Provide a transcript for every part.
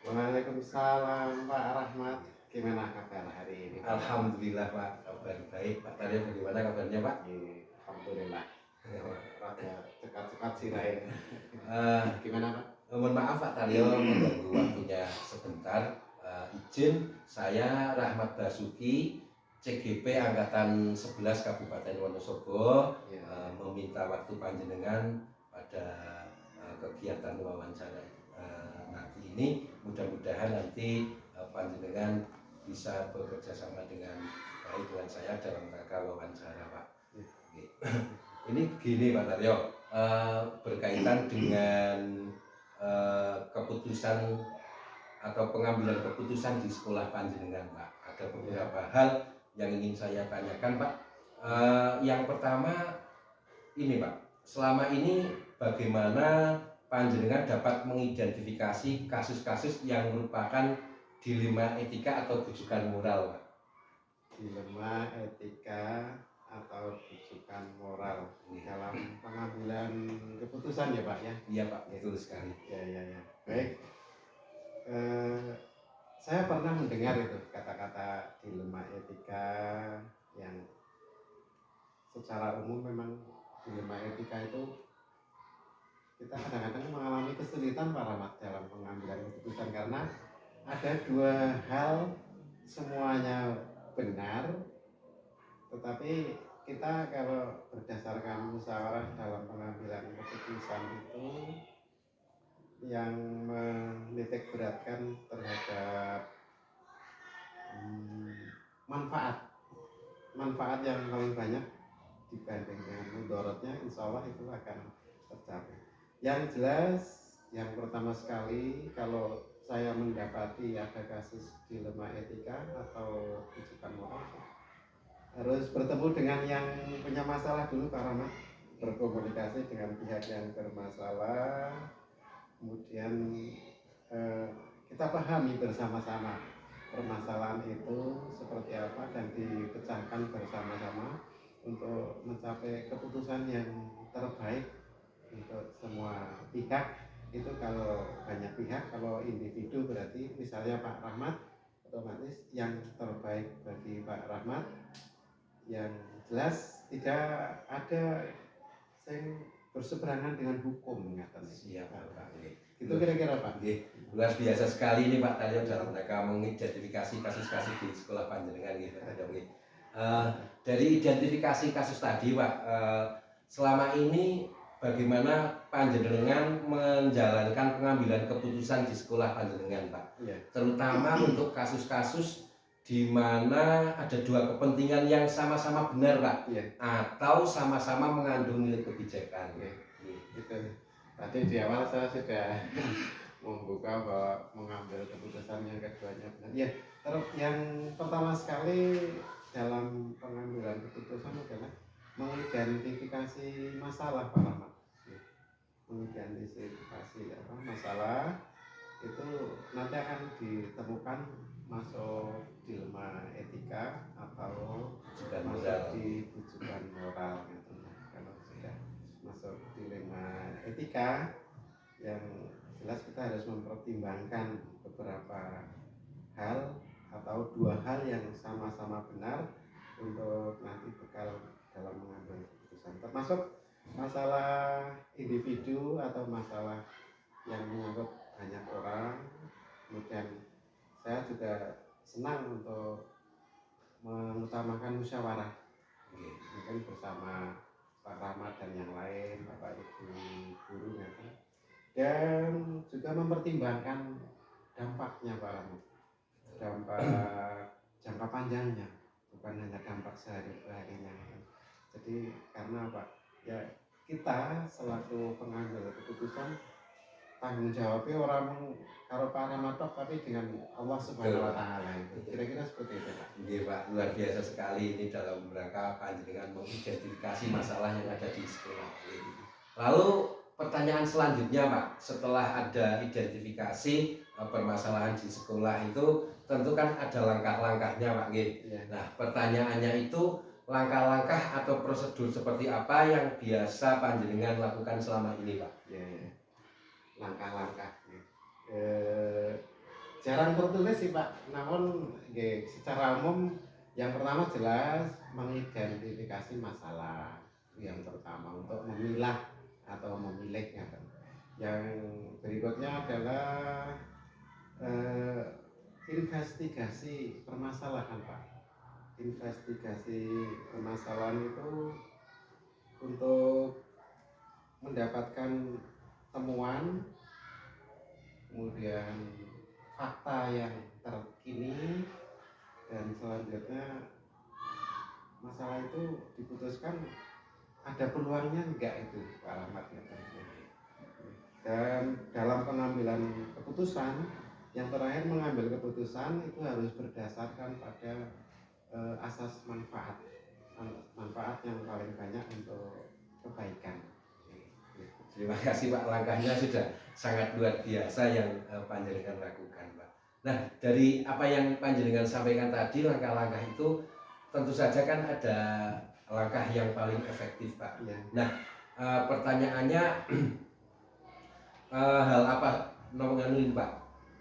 Waalaikumsalam Pak Rahmat. Gimana kabar hari ini? Alhamdulillah Pak, kabar baik. Pak Taryo bagaimana kabarnya Pak? Alhamdulillah. Ya, Pak. Rada cekat-cekat sirain. Gimana Pak? Mohon maaf Pak Taryo mengganggu waktunya sebentar. Izin saya Rahmat Basuki, CGP Angkatan 11 Kabupaten Wonosobo, meminta waktu panjenengan pada kegiatan wawancara nanti ini. Mudah-mudahan nanti panjenengan bisa bekerja sama dengan baik dengan saya dalam rangka wawancara Pak. Ini begini Pak Taryo, berkaitan dengan keputusan atau pengambilan keputusan di sekolah panjenengan Pak. Ada beberapa hal yang ingin saya tanyakan Pak. Yang pertama ini Pak, selama ini bagaimana panjenengan dapat mengidentifikasi kasus-kasus yang merupakan dilema etika atau bujukan moral Pak? Dilema etika atau bujukan moral dalam pengambilan keputusan ya Pak ya? Iya Pak, betul sekali. Ya. Baik. Saya pernah mendengar itu kata-kata dilema etika yang secara umum memang dilema etika itu kita kadang-kadang mengalami kesulitan Pak Rahmat dalam pengambilan keputusan karena ada dua hal semuanya benar, tetapi kita kalau berdasarkan musyawarah dalam pengambilan keputusan itu yang menitik beratkan terhadap manfaat yang paling banyak dibanding dengan mudaratnya, insya Allah itu akan tercapai. Yang jelas, yang pertama sekali kalau saya mendapati ada kasus dilema etika atau bujukan moral, harus bertemu dengan yang punya masalah dulu Pak Rahmat, berkomunikasi dengan pihak yang bermasalah, kemudian kita pahami bersama-sama permasalahan itu seperti apa dan dipecahkan bersama-sama untuk mencapai keputusan yang terbaik untuk semua pihak. Itu kalau banyak pihak, kalau individu berarti misalnya Pak Rahmat, otomatis yang terbaik bagi Pak Rahmat, yang jelas tidak ada yang berseberangan dengan hukum. Siap Pak. Itu kira-kira Pak. Luar biasa sekali ini Pak Taryo dalam rangka mengidentifikasi kasus-kasus di sekolah panjenengan gitu. Dari identifikasi kasus tadi Pak, selama ini bagaimana panjenengan menjalankan pengambilan keputusan di sekolah panjenengan Pak? Terutama untuk kasus-kasus di mana ada dua kepentingan yang sama-sama benar Pak, atau sama-sama mengandung nilai kebijakan. Gitu. Tadi di awal saya sudah membuka bahwa mengambil keputusan yang keduanya benar. Terus yang pertama sekali dalam pengambilan keputusan adalah mengidentifikasi masalah Pak Rahmat. Mengidentifikasi masalah itu nanti akan ditemukan masuk dilema etika atau masuk di bujukan moral gitu. Kalau sudah masuk dilema etika, yang jelas kita harus mempertimbangkan beberapa hal atau dua hal yang sama-sama benar untuk nanti bekal dalam mengambil keputusan, termasuk masalah individu atau masalah yang menyangkut banyak orang. Kemudian saya juga senang untuk mengutamakan musyawarah, mungkin bersama Pak Rahmat dan yang lain, Bapak Ibu guru dan juga mempertimbangkan dampaknya Pak Rahmat, dampak jangka panjangnya, bukan hanya dampak sehari-harinya. Jadi karena Pak, ya kita selaku pengambil keputusan tanggung jawabnya orang karo Pak Rahmat tapi dengan Allah Subhanahu wa taala itu. Kira-kira seperti itu Pak. Iya Pak, luar biasa sekali ini dalam rangka panjenengan mengidentifikasi masalah yang ada di sekolah. Lalu pertanyaan selanjutnya Pak, setelah ada identifikasi permasalahan di sekolah itu tentu kan ada langkah-langkahnya Pak. Nah pertanyaannya itu langkah-langkah atau prosedur seperti apa yang biasa panjenengan lakukan selama ini Pak? Langkah-langkah jarang tertulis sih Pak, namun nggih, secara umum yang pertama jelas mengidentifikasi masalah yang pertama untuk memilah atau memilihnya kan. Yang berikutnya adalah eh, investigasi permasalahan Pak. Investigasi permasalahan itu untuk mendapatkan temuan, kemudian fakta yang terkini, dan selanjutnya masalah itu diputuskan ada peluangnya enggak itu Pak Rahmat ya. Dan dalam pengambilan keputusan, yang terakhir mengambil keputusan itu harus berdasarkan pada asas manfaat yang paling banyak untuk kebaikan. Terima kasih Pak, langkahnya sudah sangat luar biasa yang Panjenengan lakukan Pak. Nah, dari apa yang Panjenengan sampaikan tadi, langkah-langkah itu tentu saja kan ada langkah yang paling efektif Pak. Ya. Nah, pertanyaannya hal apa nomor Pak?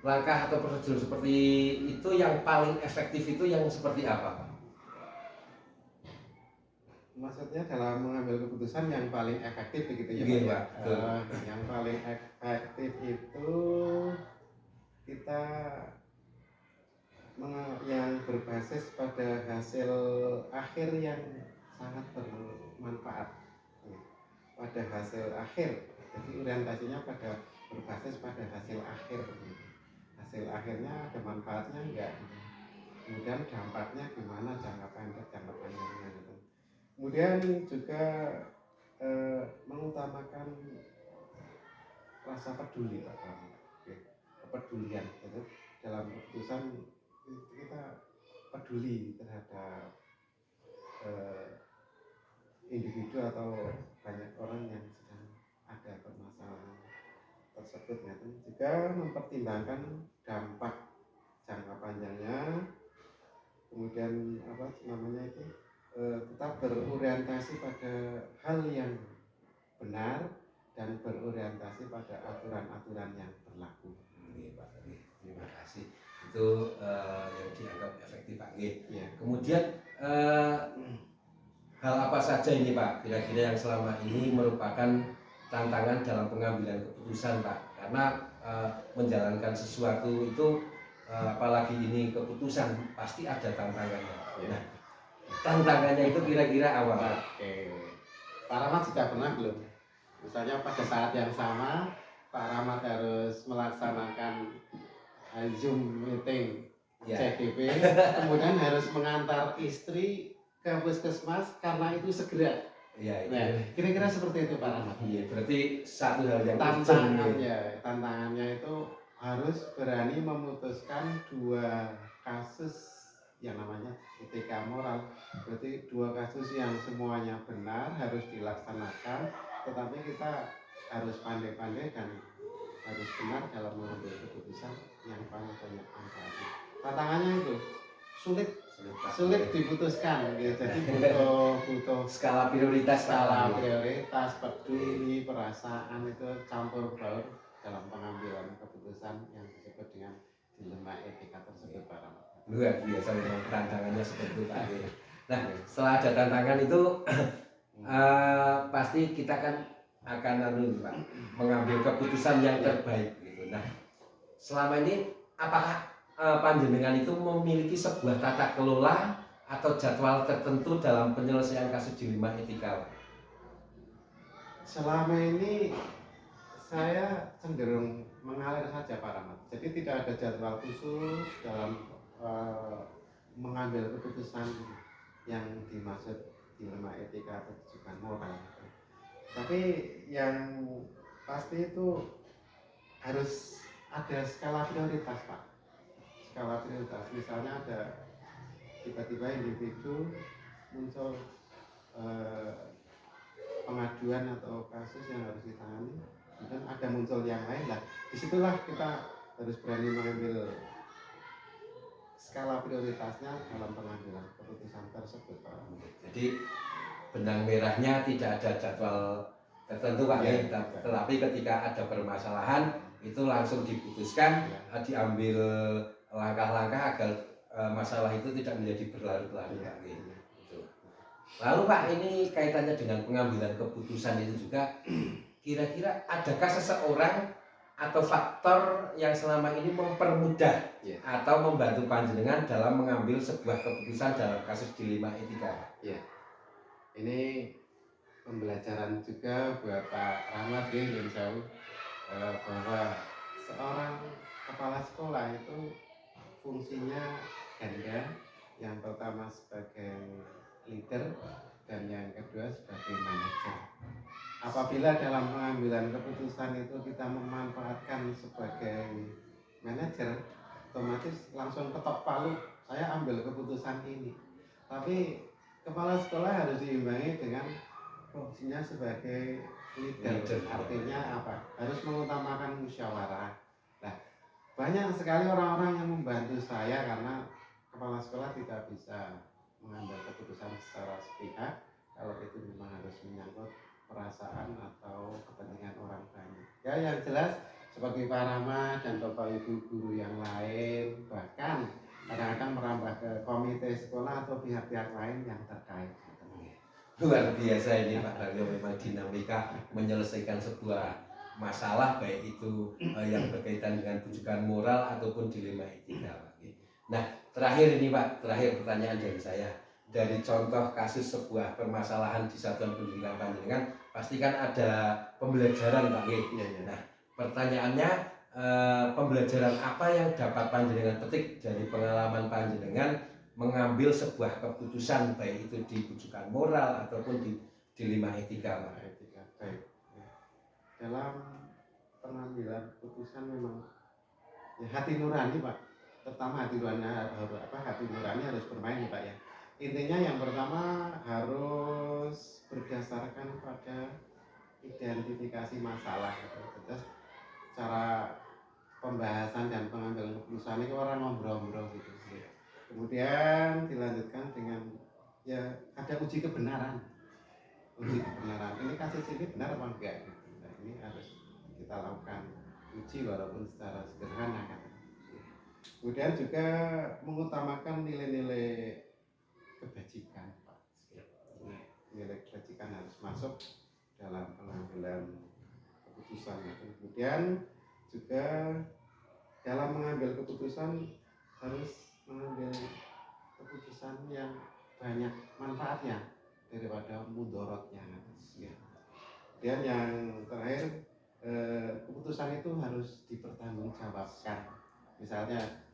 Langkah atau prosedur seperti itu yang paling efektif itu yang seperti apa Pak? Maksudnya dalam mengambil keputusan yang paling efektif begitu ya Iya, Pak? Pak. Yang paling efektif itu kita yang berbasis pada hasil akhir yang sangat bermanfaat. Pada hasil akhir, jadi orientasinya pada berbasis pada hasil akhir. Hasil akhirnya ada manfaatnya enggak? Kemudian dampaknya gimana, jangka pendek, jangka panjangnya gitu. Kemudian juga mengutamakan rasa peduli Pak, kepedulian gitu. Dalam keputusan kita peduli terhadap individu atau banyak orang yang sedang ada permasalahan tersebut ya. Juga mempertimbangkan dampak jangka panjangnya, kemudian apa namanya itu tetap berorientasi pada hal yang benar dan berorientasi pada aturan-aturan yang berlaku. Oke, Pak. Terima kasih. Itu yang dianggap efektif Pak. Ya. Kemudian hal apa saja ini Pak kira-kira yang selama ini merupakan tantangan dalam pengambilan keputusan Pak? Karena menjalankan sesuatu itu apalagi ini keputusan pasti ada tantangannya. Nah, tantangannya itu kira-kira apa? Oke. Pak Rahmat sudah pernah belum? Misalnya pada saat yang sama Pak Rahmat harus melaksanakan Zoom meeting CGP, kemudian harus mengantar istri ke puskesmas karena itu segera. Ya, itu. Nah, kira-kira seperti itu Pak Rahmat. Iya, berarti satu hal yang tantangannya itu harus berani memutuskan dua kasus yang namanya etika moral. Berarti dua kasus yang semuanya benar harus dilaksanakan, tetapi kita harus pandai-pandai dan harus benar dalam mengambil keputusan yang paling banyak manfaatnya. Tantangannya itu sulit diputuskan gitu. Jadi butuh skala prioritas, peduli, perasaan itu campur baur dalam pengambilan keputusan yang disebut dengan dilema etika tersebut Pak Rahmat. Luar biasa memang tantangannya seperti itu Pak. Nah, setelah ada tantangan itu pasti kita kan akan Pak, mengambil keputusan yang terbaik gitu. Nah, selama ini apakah Panjenengan itu memiliki sebuah tata kelola atau jadwal tertentu dalam penyelesaian kasus dilema etika? Selama ini saya cenderung mengalir saja Pak Rahmat. Jadi tidak ada jadwal khusus dalam mengambil keputusan yang dimaksud dilema etika atau juga moral. Tapi yang pasti itu harus ada skala prioritas Pak. Skala prioritas, misalnya ada tiba-tiba individu muncul pengaduan atau kasus yang harus ditangani, kemudian ada muncul yang lain lah. Disitulah kita harus berani mengambil skala prioritasnya dalam pengambilan keputusan tersebut Pak. Jadi benang merahnya tidak ada jadwal tertentu Pak, tetapi ketika ada permasalahan itu langsung diputuskan, diambil langkah-langkah agar masalah itu tidak menjadi berlarut-larut Pak. Gitu. Lalu Pak, ini kaitannya dengan pengambilan keputusan itu juga, kira-kira adakah seseorang atau faktor yang selama ini mempermudah atau membantu panjenengan dalam mengambil sebuah keputusan dalam kasus dilema etika? Ya, ini pembelajaran juga buat Pak Rahmat ya, bahwa seorang kepala sekolah itu fungsinya ganda. Yang pertama sebagai leader dan yang kedua sebagai manajer. Apabila dalam pengambilan keputusan itu kita memanfaatkan sebagai manajer, otomatis langsung ketok palu, saya ambil keputusan ini. Tapi kepala sekolah harus diimbangi dengan fungsinya sebagai leader. Artinya apa? Harus mengutamakan musyawarah. Nah, banyak sekali orang-orang yang membantu saya karena kepala sekolah tidak bisa mengambil keputusan secara sepihak kalau itu memang harus menyangkut perasaan atau kepentingan orang banyak. Ya, yang jelas sebagai Pak Rama dan Bapak Ibu guru yang lain, bahkan kadang-kadang merambah ke komite sekolah atau pihak-pihak lain yang terkait. Luar biasa ini Pak Daryo, memang dinamika menyelesaikan sebuah masalah baik itu yang berkaitan dengan bujukan moral ataupun dilema etika Pak. Nah, terakhir ini Pak, terakhir pertanyaan dari saya. Dari contoh kasus sebuah permasalahan di satuan pendidikan panjenengan, pasti kan ada pembelajaran Pak. Nah, pertanyaannya, pembelajaran apa yang dapat panjenengan petik dari pengalaman panjenengan mengambil sebuah keputusan baik itu di bujukan moral ataupun di dilema etika Pak? Baik. Dalam pengambilan keputusan memang ya, hati nurani Pak. Pertama hati nurani harus bermain Pak ya. Intinya yang pertama harus berdasarkan pada identifikasi masalah gitu. Terus cara pembahasan dan pengambilan keputusan itu orang ngobrol-ngobrol gitu. Kemudian dilanjutkan dengan ya ada uji kebenaran. Ini kasus ini benar apa enggak gitu. Nah, ini harus kita lakukan uji walaupun secara sederhana kan. Kemudian juga mengutamakan nilai-nilai kebajikan Pak. Nilai kebajikan harus masuk dalam pengambilan keputusan. Kemudian juga dalam mengambil keputusan harus mengambil keputusan yang banyak manfaatnya daripada mudorotnya. Dan yang terakhir, keputusan itu harus dipertanggungjawabkan. Misalnya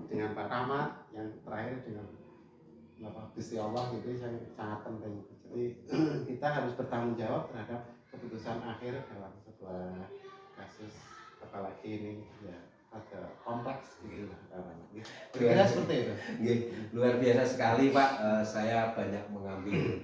dengan Pak Rahmat, yang terakhir dengan Bapak Gusti Allah itu yang sangat penting. Jadi kita harus bertanggung jawab terhadap keputusan akhir dalam sebuah kasus, apalagi ini ya ada kompleks gitu lah. Kira seperti itu. Luar biasa sekali Pak. Saya banyak mengambil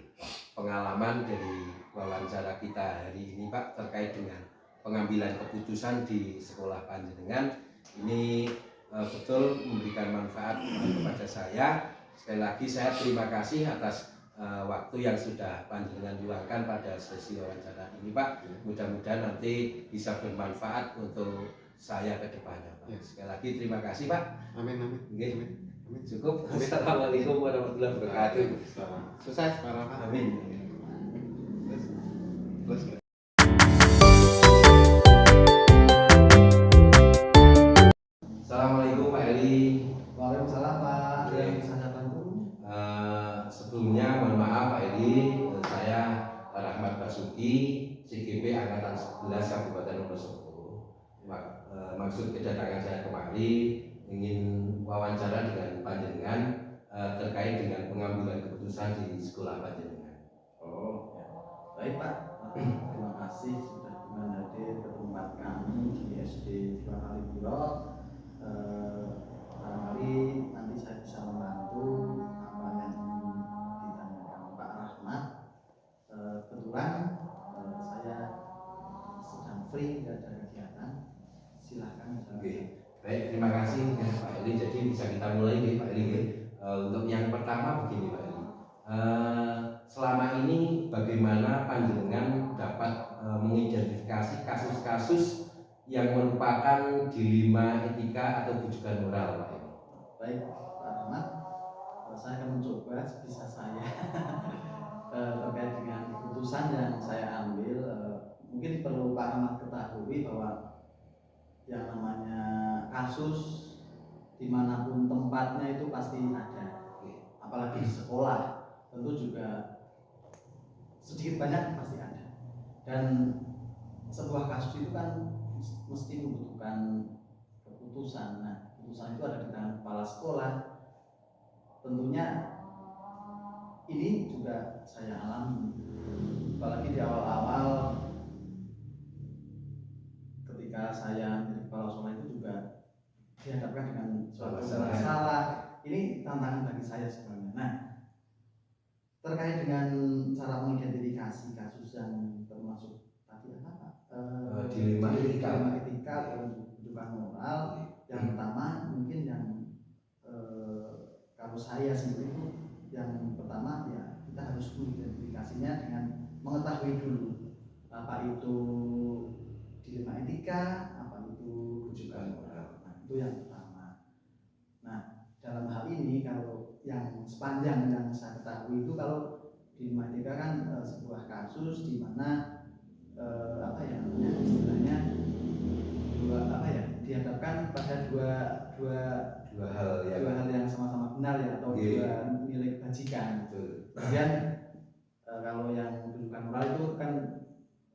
pengalaman dari wawancara kita hari ini Pak terkait dengan pengambilan keputusan di sekolah panjenengan. Ini betul memberikan manfaat kepada saya. Sekali lagi saya terima kasih atas waktu yang sudah panjenengan luangkan pada sesi wawancara ini Pak. Mudah-mudahan nanti bisa bermanfaat untuk saya ke depannya Pak. Sekali lagi terima kasih Pak. Amin. Cukup. Assalamualaikum warahmatullahi wabarakatuh. Sukses Pak Rahmat. Amin. Assalamualaikum Pak Eli. Waalaikumsalam Pak. Saya bantu. Sebelumnya mohon maaf Pak Eli, saya Rahmat Basuki, CGP Angkatan 11 Kabupaten Wonosobo. Maksud kedatangan saya kemari ingin wawancara dengan panjenengan terkait dengan pengambilan keputusan di sekolah panjenengan. Oh, ya. Baik Pak. Terima kasih sudah dengan hadir ke tempat kami di SD Dua Kaliburo. Barangkali nanti saya bisa membantu apa yang ditanyakan Pak Rahmat. Kebetulan saya sedang free, tidak ada kegiatan. Silakan. Baik, terima kasih Pak Eli. Jadi bisa kita mulai nih Pak Eli. Untuk yang pertama begini Pak Eli. Selama ini bagaimana panjenengan dapat mengidentifikasi kasus-kasus yang merupakan dilema etika atau bujukan moral Pak Heli? Baik Pak Rahmat, saya akan mencoba sebisa saya terkait dengan keputusan yang saya ambil. Mungkin perlu Pak Rahmat ketahui bahwa yang namanya kasus dimanapun tempatnya itu pasti ada, apalagi di sekolah tentu juga sedikit banyak pasti ada. Dan sebuah kasus itu kan mesti membutuhkan keputusan. Nah, keputusan itu ada di tangan kepala sekolah. Tentunya ini juga saya alami, apalagi di awal-awal ketika saya menjadi kepala sekolah itu juga dihadapkan dengan suatu masalah. Ini tantangan bagi saya sebenarnya. Nah, terkait dengan cara mengidentifikasi kasus yang termasuk tadi apa Pak? Dilema etika dan bujukan moral. Yang pertama mungkin yang kalau saya sendiri itu yang pertama ya kita harus mengidentifikasinya dengan mengetahui dulu apa itu dilema etika, apa itu bujukan moral. Nah, itu yang pertama. Nah, dalam hal ini kalau yang sepanjang yang saya ketahui itu kalau dilema etika kan sebuah kasus di mana apa ya namanya istilahnya dihadapkan pada dua hal yang sama-sama benar ya, atau dua nilai kebajikan. Kemudian kalau yang bujukan moral itu kan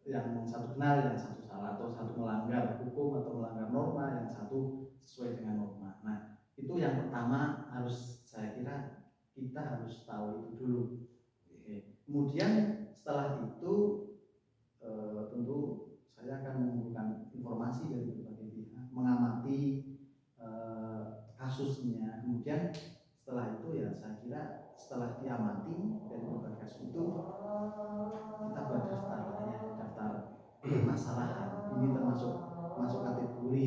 yang satu benar, yang satu salah, atau satu melanggar hukum atau melanggar norma, yang satu sesuai dengan norma. Nah, itu yang pertama harus saya kira kita harus tahu itu dulu. Kemudian setelah itu tentu saya akan mengumpulkan informasi dari berbagai pihak, mengamati kasusnya. Kemudian setelah itu ya saya kira setelah diamati dari berbagai kasus itu kita buat daftar permasalahan. Ini termasuk kategori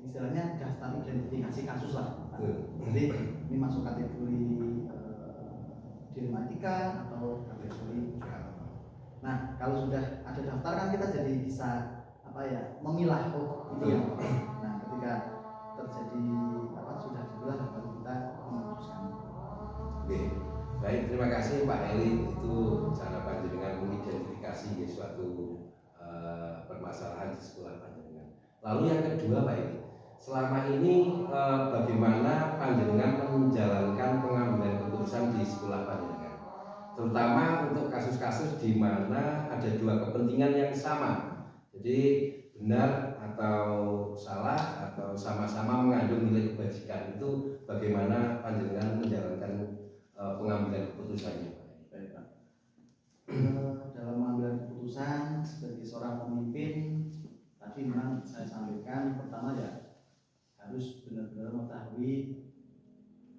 istilahnya daftar identifikasi kasus lah. Jadi ini masuk kategori dilema etika atau kategori. Nah, kalau sudah ada daftar kan kita jadi bisa memilah ini ya. Nah, ketika terjadi sudah dipilah baru kita memutuskan. Oke. Baik, terima kasih Pak Heli. Itu cara panjenengan mengidentifikasi suatu permasalahan di sekolah panjenengan. Lalu yang kedua Pak Heli, selama ini bagaimana panjenengan menjalankan pengambilan keputusan di sekolah panjenengan, terutama untuk kasus-kasus di mana ada dua kepentingan yang sama, jadi benar atau salah atau sama-sama mengandung nilai kebajikan, itu bagaimana panjenengan menjalankan pengambilan keputusannya? Baik Pak. Dalam mengambil keputusan sebagai seorang pemimpin, tadi memang saya sampaikan pertama ya harus benar-benar mengetahui,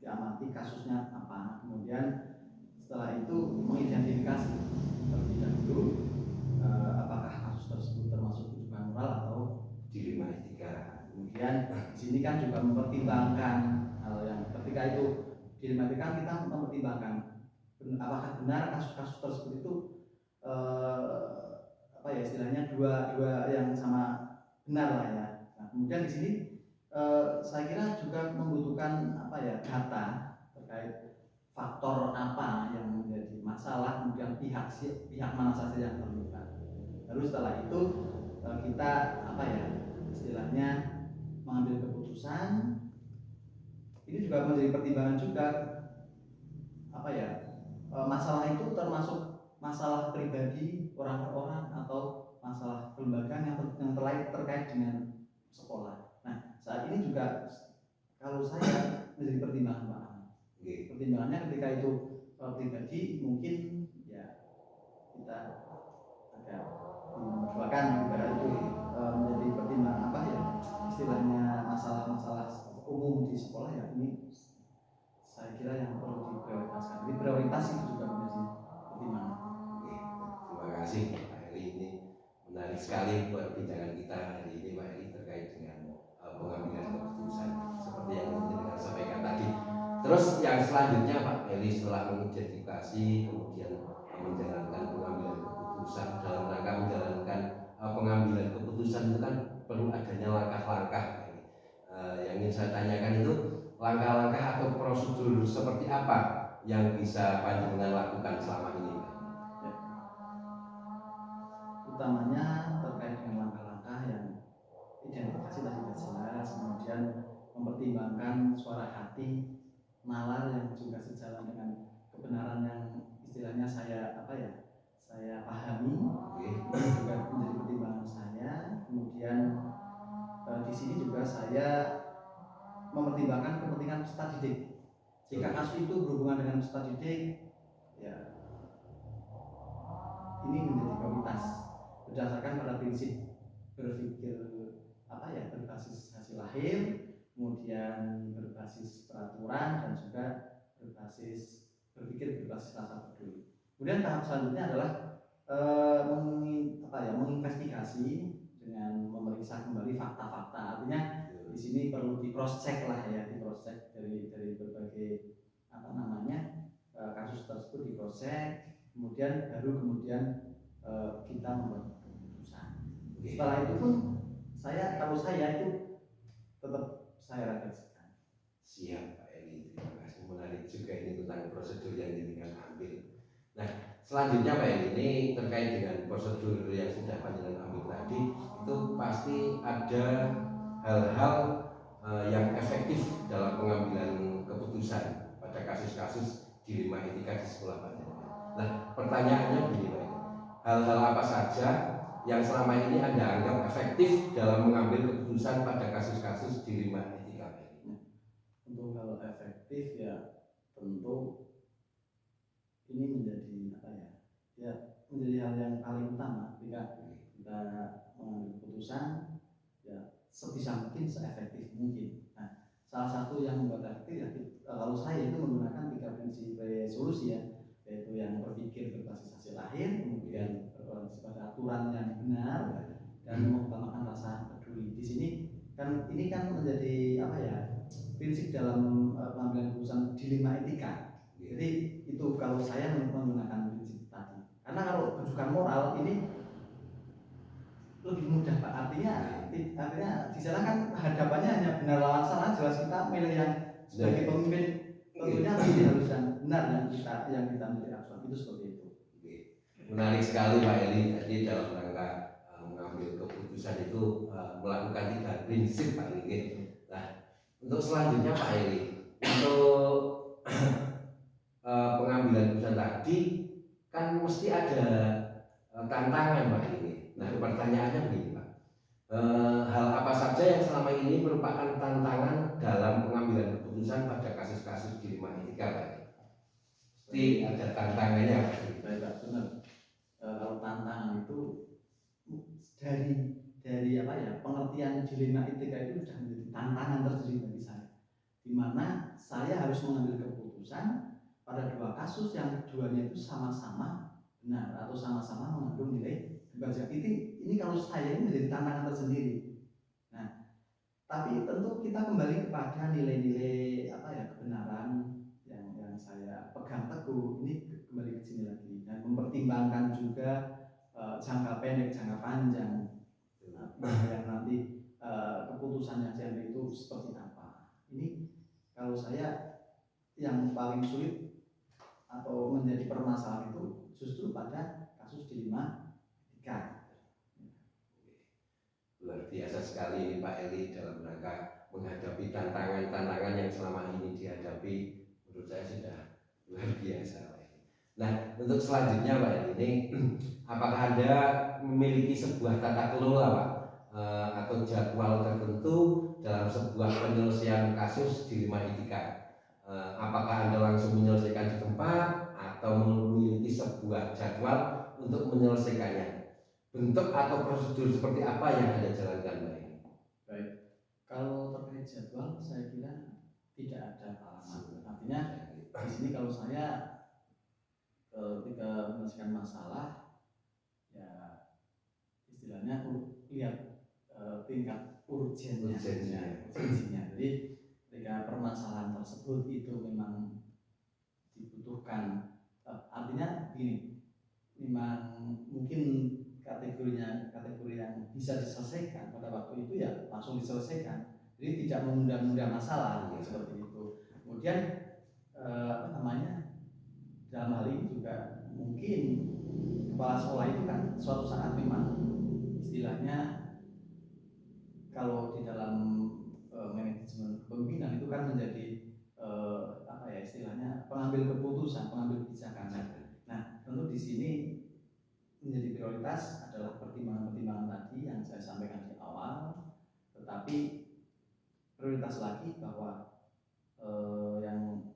diamati kasusnya apa, kemudian setelah itu mengidentifikasi terlebih dahulu apakah kasus tersebut termasuk bujukan moral atau dilema etika. Kemudian di sini kan juga mempertimbangkan hal yang ketika itu dilema etika, kita mempertimbangkan apakah benar kasus-kasus tersebut itu istilahnya dua yang sama benar lah ya. Nah, kemudian di sini saya kira juga membutuhkan data terkait faktor apa yang menjadi masalah, kemudian pihak mana saja yang terlibat. Lalu setelah itu kita istilahnya mengambil keputusan. Ini juga menjadi pertimbangan juga masalah itu termasuk masalah pribadi orang per orang atau masalah kelembagaan yang terkait dengan sekolah. Nah, saat ini juga kalau saya menjadi pertimbangan Pak. Pertimbangannya ketika itu pribadi mungkin ya kita agak memperjuangkan kepada itu menjadi pertimbangan istilahnya masalah-masalah umum di sekolah ya, ini saya kira yang perlu diprioritaskan. Jadi prioritas itu juga menjadi pertimbangan. Terima kasih Pak Heli, ini menarik sekali perbincangan kita hari ini Pak Heli terkait dengan pengambilan keputusan seperti yang kita sampaikan tadi. Terus yang selanjutnya Pak Heli setelah mengidentifikasi kemudian menjalankan pengambilan keputusan, dalam rangka menjalankan pengambilan keputusan itu kan perlu adanya langkah-langkah. Yang ingin saya tanyakan itu langkah-langkah atau prosedur seperti apa yang bisa panjenengan lakukan selama ini, Pak? Ya. Utamanya terkait dengan langkah-langkah yang identifikasi tadi sudah jelas, kemudian mempertimbangkan suara hati, nalar yang juga sejalan dengan kebenaran yang istilahnya saya pahami, itu juga menjadi pertimbangan saya. Kemudian di sini juga saya mempertimbangkan kepentingan peserta didik. Jika kasus itu berhubungan dengan peserta didik, ya ini menjadi prioritas berdasarkan pada prinsip berpikir berbasis hasil lahir, kemudian berbasis peraturan, dan juga berpikir berbasis rasa peduli. Kemudian tahap selanjutnya adalah menginvestigasi dengan memeriksa kembali fakta-fakta. Artinya di sini perlu di cross check dari berbagai kasus tersebut, di cross check, kemudian kita membuat keputusan. Setelah itu pun kalau saya itu tetap saya refleksikan. Siap Pak Eli, terima kasih, menarik juga ini tentang prosedur yang ingin ambil. Nah, selanjutnya Pak Eli, ini terkait dengan prosedur yang sudah panjenengan ambil tadi, itu pasti ada hal-hal yang efektif dalam pengambilan keputusan pada kasus-kasus dilema etika di sekolah panjenengan. Nah, pertanyaannya begini Pak Eli, hal-hal apa saja yang selama ini Anda anggap efektif dalam mengambil keputusan pada kasus-kasus dilema etika ini? Untuk hal efektif ya tentu ini menjadi menjadi hal yang paling utama ketika kita mengambil keputusan, ya sebisa mungkin seefektif mungkin. Nah, salah satu yang membuat efektif ya kalau saya itu menggunakan 3 prinsip resolusi, ya, yaitu yang berpikir berbasis hasil lahir, kemudian berbasis pada aturan yang benar, dan mengutamakan rasa peduli. Di sini ini kan menjadi prinsip dalam pengambilan keputusan dilema etika. Jadi itu kalau saya menggunakan prinsip tadi. Karena kalau rujukan moral ini lebih mudah Pak. Artinya di sana kan hadapannya hanya benar lawan salah, jelas kita milih yang sebagai pemimpin tentunya lebih harus yang benar yang kita menjadi acuan. Itu seperti itu. Menarik sekali Pak Eli, tadi dalam rangka mengambil keputusan itu melakukan 3 prinsip Pak Eli. Nah, untuk selanjutnya Pak Eli, untuk pengambilan keputusan tadi kan mesti ada tantangan Pak Eli. Nah, pertanyaannya begini Pak, hal apa saja yang selama ini merupakan tantangan dalam pengambilan keputusan pada kasus-kasus dilema etika Pak Eli? Pasti ada tantangannya Pak Eli. Baik, benar. Kalau tantangan itu dari pengertian dilema etika itu sudah menjadi tantangan tersendiri bagi saya, di mana saya harus mengambil keputusan pada 2 kasus yang keduanya itu sama-sama benar atau sama-sama mengandung nilai kebajikan. Ini kalau saya ini menjadi tantangan tersendiri. Nah, tapi tentu kita kembali kepada nilai-nilai kebenaran yang saya pegang teguh. Ini kembali ke sini lagi, dan mempertimbangkan juga jangka pendek, jangka panjang, yang nanti keputusan yang diambil itu seperti apa. Ini kalau saya yang paling sulit atau menjadi permasalahan itu justru pada kasus dilema etika. Luar biasa sekali ini Pak Eli dalam rangka menghadapi tantangan-tantangan yang selama ini dihadapi, menurut saya sudah luar biasa Pak Eli. Nah, untuk selanjutnya Pak Eli, ini apakah Anda memiliki sebuah tata kelola Pak, atau jadwal tertentu dalam sebuah penyelesaian kasus dilema etika? Apakah Anda langsung menyelesaikan di tempat atau memiliki sebuah jadwal untuk menyelesaikannya? Bentuk atau prosedur seperti apa yang Anda jalankan Pak Eli? Baik, kalau terkait jadwal saya kira tidak ada halangan. Artinya di sini kalau saya ketika menyelesaikan masalah, ya istilahnya lihat tingkat urgensinya. Jadi ketika permasalahan tersebut itu memang dibutuhkan, artinya begini, memang mungkin kategori yang bisa diselesaikan pada waktu itu ya langsung diselesaikan. Jadi tidak menunda-nunda masalah seperti itu. Kemudian dalam hal ini juga mungkin kepala sekolah itu kan suatu saat memang istilahnya kalau di dalam manajemen kepemimpinan itu kan menjadi istilahnya pengambil keputusan, pengambil kebijakan. Nah, tentu di sini menjadi prioritas adalah pertimbangan-pertimbangan tadi yang saya sampaikan di awal, tetapi prioritas lagi bahwa yang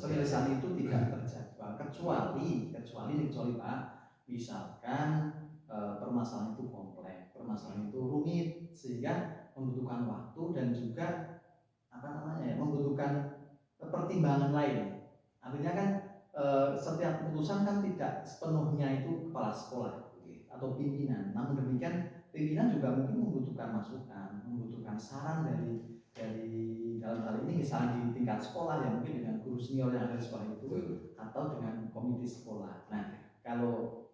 penyelesaian itu tidak terjadwal kecuali Pak, misalkan permasalahan itu kompleks, permasalahan itu rumit sehingga membutuhkan waktu dan juga membutuhkan pertimbangan lain. Artinya kan setiap keputusan kan tidak sepenuhnya itu kepala sekolah atau pimpinan. Namun demikian pimpinan juga mungkin membutuhkan masukan, membutuhkan saran dari dalam hal ini misalnya di tingkat sekolah ya mungkin dengan guru senior yang ada di sekolah itu atau dengan komite sekolah. Nah, kalau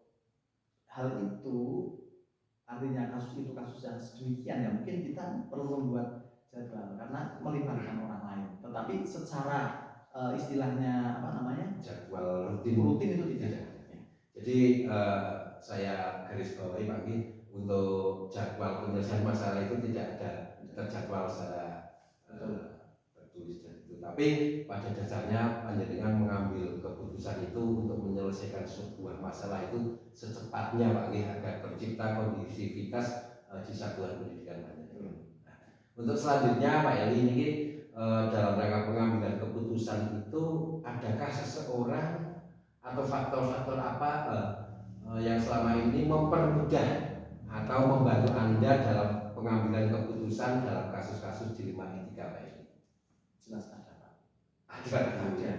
hal itu artinya kasus yang sedemikian ya mungkin kita perlu membuat jadwal karena melibatkan orang lain. Tetapi secara istilahnya jadwal rutin itu tidak. Jadi saya garis bawahi Pak Gi, untuk jadwal penyelesaian masalah itu tidak ada terjadwal secara tertulis dan itu. Tapi pada dasarnya panjenengan mengambil keputusan itu untuk menyelesaikan sebuah masalah itu secepatnya Pak Gi agar tercipta kondisivitas di satuan pendidikan panjenengan. Nah, untuk selanjutnya Pak Eli ini dalam rangka pengambilan keputusan itu adakah seseorang atau faktor-faktor apa yang selama ini mempermudah atau membantu Anda dalam pengambilan keputusan dalam kasus-kasus dilema etika Pak Eli? Jelas ada Pak. Ada.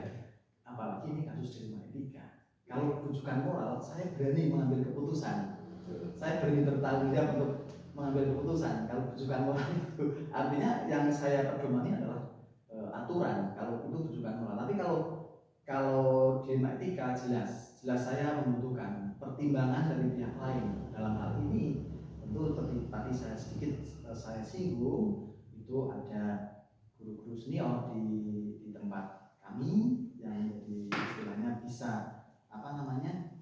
Apalagi ini kasus dilema etika. Kalau rujukan moral, saya berani mengambil keputusan. Saya berani bertanggung jawab untuk mengambil keputusan. Kalau rujukan moral itu artinya yang saya pedomani adalah aturan. Kalau itu rujukan moral. Tapi kalau dilema etika jelas saya membutuhkan pertimbangan dari pihak lain. Dalam hal ini tentu tadi saya singgung itu ada guru-guru senior di tempat kami yang jadi istilahnya bisa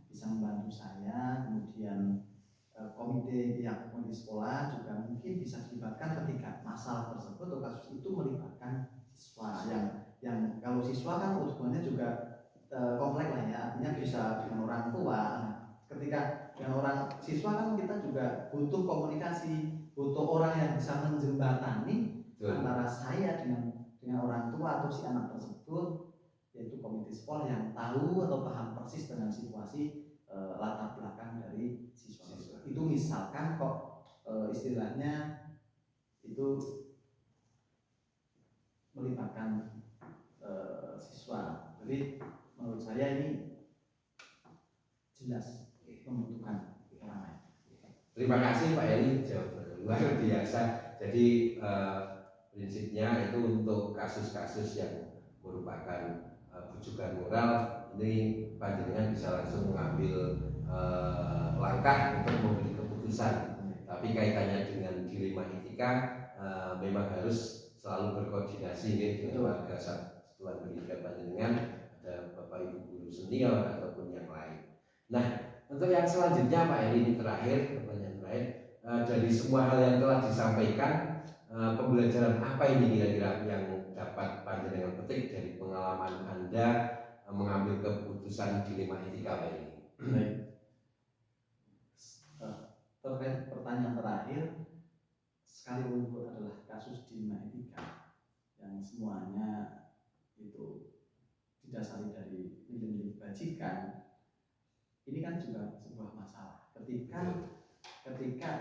bisa membantu saya, kemudian komite sekolah juga mungkin bisa dilibatkan ketika masalah tersebut atau kasus itu melibatkan siswa yang kalau siswa kan hubungannya juga kompleks lah ya, artinya bisa dengan orang tua. Nah, ketika dengan orang siswa kan kita juga butuh komunikasi, butuh orang yang bisa menjembatani antara saya dengan orang tua atau si anak tersebut, yaitu komite sekolah yang tahu atau paham persis dengan situasi latar belakang dari siswa. Itu misalkan kok istilahnya itu melibatkan siswa. Jadi menurut saya ini jelas membutuhkan orang lain. Terima kasih Pak Eli, jawaban luar biasa. Jadi prinsipnya itu untuk kasus-kasus yang merupakan rujukan moral ini panjenengan bisa langsung mengambil langkah untuk memberi keputusan. Tapi kaitannya dengan dilema etika memang harus selalu berkoordinasi dengan warga satuan pendidikan panjenengan, ada Bapak Ibu guru senior ataupun yang lain. Nah, untuk yang selanjutnya Pak Eli ini pertanyaan terakhir, dari semua hal yang telah disampaikan, pembelajaran apa ini kira-kira yang dapat panjenengan petik dari pengalaman Anda mengambil keputusan dilema etika Pak Eli? Baik. Terkait pertanyaan terakhir, sekalipun itu adalah kasus dilema etika yang semuanya itu didasari dari nilai-nilai kebajikan, ini kan juga sebuah masalah. Ketika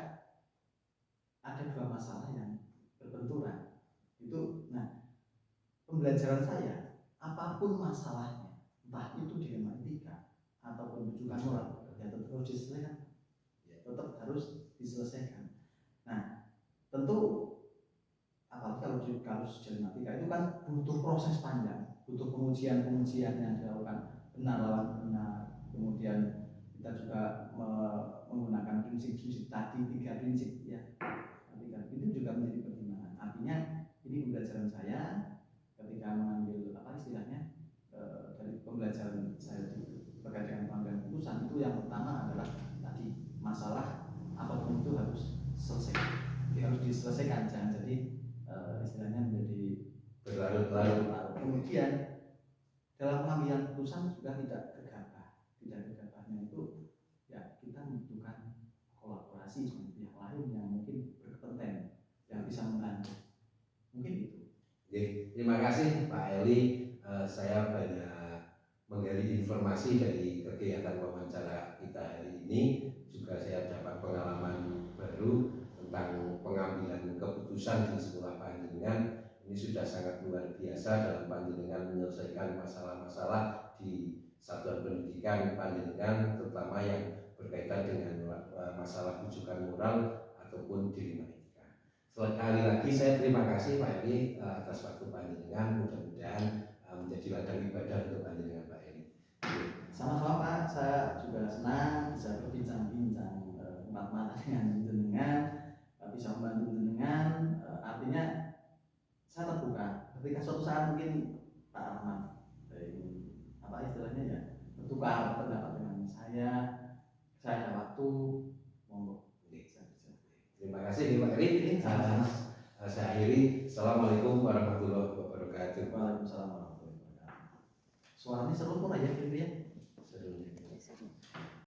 ada dua masalah yang berbenturan, itu, pembelajaran saya, apapun masalahnya, entah itu dilema etika ataupun rujukan moral, ya tetap harus diselesaikan. Tetap harus diselesaikan. Nah, tentu apalagi kalau di kasus dilema etika itu kan butuh proses panjang, butuh pengujian yang dilakukan benar lawan benar, kemudian kita juga menggunakan prinsip-prinsip tadi, 3 prinsip ya. 3 itu juga menjadi pertimbangan. Artinya ini pembelajaran saya ketika mengambil apa istilahnya dari pembelajaran saya terkait dengan pengambilan keputusan, itu yang pertama adalah tadi masalah apapun itu harus selesai, harus diselesaikan, jangan jadi istilahnya menjadi berlarut-larut. Kemudian dalam pengambilan keputusan juga tidak gegabah. Tidak gegabahnya itu ya kita membutuhkan kolaborasi dengan pihak lain yang mungkin berkompeten, yang bisa membantu. Mungkin itu. Oke, terima kasih Pak Eli. Saya banyak menggali informasi dari kegiatan wawancara kita hari ini. Juga saya dapat pengalaman baru tentang pengambilan keputusan di sekolah panjenengan. Ini sudah sangat luar biasa dalam panjenengan menyelesaikan masalah-masalah di satuan pendidikan panjenengan, terutama yang berkaitan dengan masalah rujukan moral ataupun dilema etika. Sekali lagi saya terima kasih Pak Eli atas waktu panjenengan. Mudah-mudahan menjadi ladang ibadah untuk panjenengan Pak Eli. Sama-sama Pak, saya juga senang bisa berbincang-bincang empat mata dengan jenengan, bisa membantu jenengan. Artinya saya terbuka. Ketika suatu saat mungkin Pak Ahmad apa istilahnya ya bertukar pendapat dengan saya ada waktu, monggo. Terima kasih Pak Eli. Saya akhiri. Assalamualaikum warahmatullahi wabarakatuh. Waalaikumsalam warahmatullahi wabarakatuh. Suaranya seru kok ya, gitu ya. Seru.